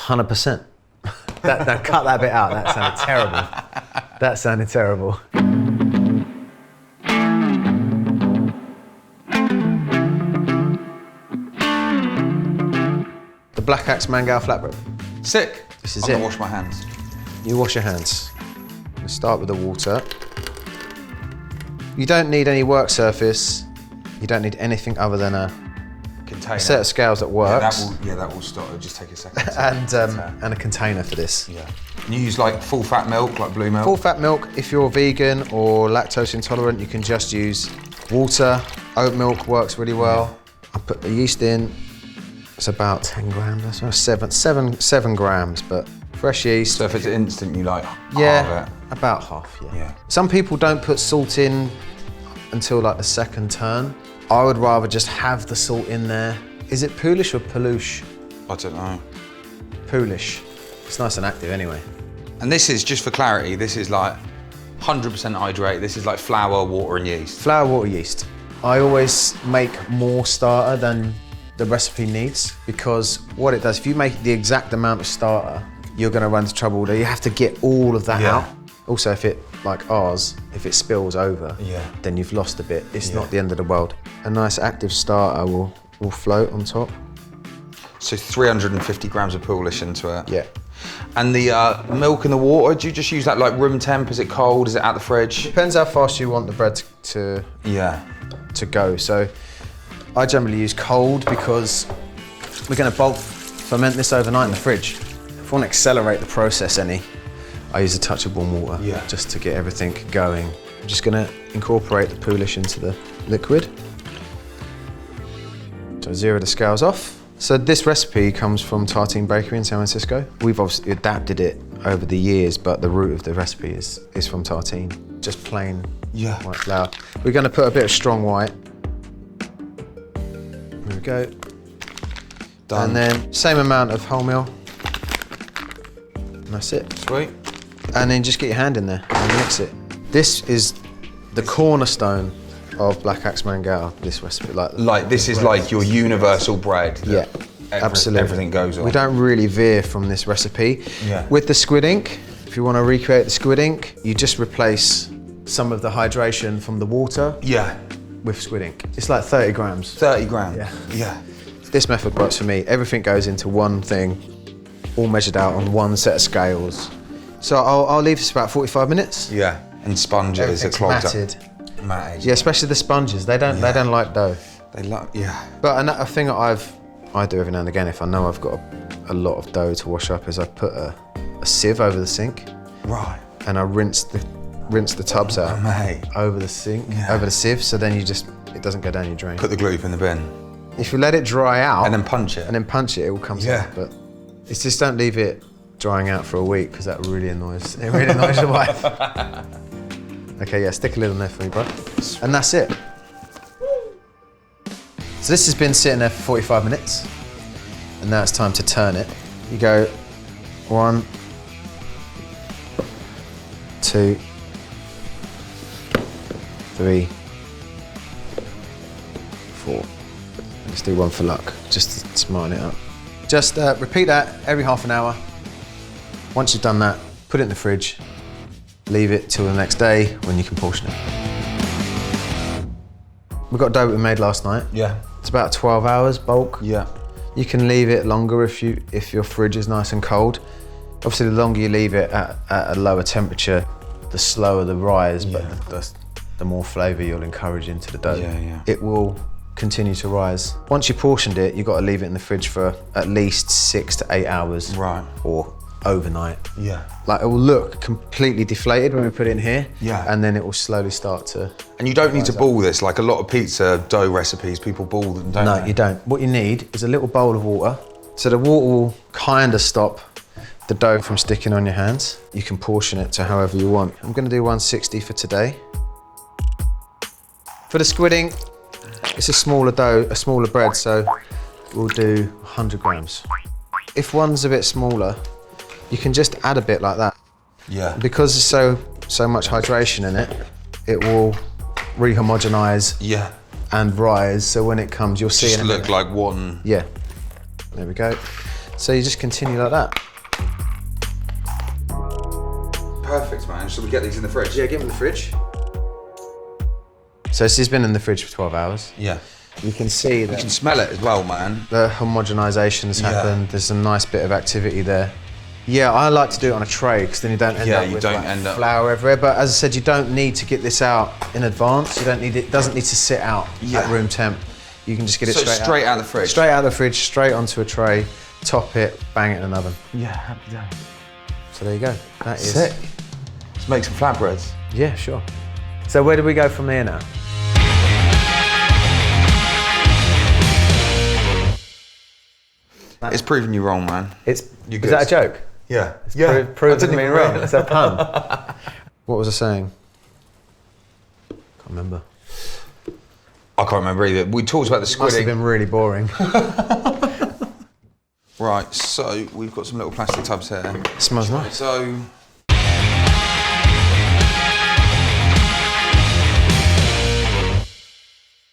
100%. That cut that bit out. That sounded terrible. That sounded terrible. The Black Axe Mangal Flatbread. Sick. This is I'm it. gonna wash my hands. You wash your hands. Let's start with the water. You don't need any work surface. You don't need anything other than a set of scales that works. Yeah, that will stop. It'll just take a second. And a container for this. Yeah. And you use like full fat milk, like blue milk? Full fat milk. If you're vegan or lactose intolerant, you can just use water. Oat milk works really well. Yeah. I put the yeast in. It's about 10 grams. That's 7 grams, but fresh yeast. So if it's instant, you like yeah, half it? About half. Yeah. Some people don't put salt in until like the second turn. I would rather just have the salt in there. Is it Polish or Palouche? I don't know. Polish. It's nice and active anyway. And this is, just for clarity, this is like 100% hydrate. This is like flour, water and yeast. Flour, water, yeast. I always make more starter than the recipe needs, because what it does, if you make the exact amount of starter, you're gonna run into trouble. You have to get all of that out. Also, if it, like ours, if it spills over, then you've lost a bit. It's not the end of the world. A nice active starter will float on top. So 350 grams of Polish into it. Yeah. And the milk and the water, do you just use that like room temp? Is it cold? Is it out the fridge? Depends how fast you want the bread to go. So I generally use cold because we're going to bulk ferment this overnight in the fridge. If I want to accelerate the process any, I use a touch of warm water just to get everything going. I'm just going to incorporate the Polish into the liquid. So zero the scales off. So this recipe comes from Tartine Bakery in San Francisco. We've obviously adapted it over the years, but the root of the recipe is from Tartine. Just plain white flour. We're going to put a bit of strong white. There we go. Done. And then same amount of wholemeal. And that's it. Sweet. And then just get your hand in there and mix it. This is the cornerstone of Black Axe Mangal, this recipe. Like this is like your universal bread. Yeah, absolutely. Everything goes on. We don't really veer from this recipe. Yeah. With the squid ink, if you want to recreate the squid ink, you just replace some of the hydration from the water with squid ink. It's like 30 grams. 30 grams? Yeah. This method works for me. Everything goes into one thing, all measured out on one set of scales. So I'll leave this about 45 minutes. Yeah, and sponges are clogged up. Matted. Yeah, especially the sponges. They don't like dough. They like But a thing that I do every now and again, if I know I've got a lot of dough to wash up, is I put a sieve over the sink. Right. And I rinse the tubs out over the sink, over the sieve, so then it doesn't go down your drain. Put the glue in the bin. If you let it dry out and then punch it, it all comes out. But it's just don't leave it drying out for a week, because that really annoys the wife. Okay, yeah, stick a lid on there for me, bro. And that's it. So this has been sitting there for 45 minutes, and now it's time to turn it. You go 1, 2, 3, 4. Let's do one for luck, just to smarten it up. Just repeat that every half an hour. Once you've done that, put it in the fridge. Leave it till the next day when you can portion it. We've got dough we made last night. Yeah. It's about 12 hours bulk. Yeah. You can leave it longer if your fridge is nice and cold. Obviously, the longer you leave it at a lower temperature, the slower the rise, but the more flavour you'll encourage into the dough. Yeah. It will continue to rise. Once you portioned it, you've got to leave it in the fridge for at least 6 to 8 hours. Right. Or overnight. Yeah. Like, it will look completely deflated when we put it in here. Yeah. And then it will slowly start to. And you don't need to ball this, like a lot of pizza dough recipes, people ball them, don't they? No, you don't. What you need is a little bowl of water. So the water will kind of stop the dough from sticking on your hands. You can portion it to however you want. I'm gonna do 160 for today. For the squid ink, it's a smaller dough, a smaller bread, so we'll do 100 grams. If one's a bit smaller, you can just add a bit like that. Yeah. Because there's so much hydration in it, it will re-homogenize and rise, so when it comes, you'll see it. Just look like one. Yeah. There we go. So you just continue like that. Perfect, man. So we get these in the fridge? Yeah, get them in the fridge. So this has been in the fridge for 12 hours. Yeah. You can see that. You can smell it as well, man. The homogenisation has happened. There's a nice bit of activity there. Yeah, I like to do it on a tray because then you don't end up with flour everywhere. But as I said, you don't need to get this out in advance. You don't need it. Doesn't need to sit out at room temp. You can just get it straight out of the fridge. Straight out of the fridge, straight onto a tray, top it, bang it in an oven. Yeah, happy day. So there you go. That is sick. Let's make some flatbreads. Yeah, sure. So where do we go from there now? It's proving you wrong, man. Is that a joke? Yeah. Proving me wrong. It's a pun. What was I saying? Can't remember. I can't remember either. We talked about the squidding. Must have been really boring. Right, so we've got some little plastic tubs here. It smells nice. So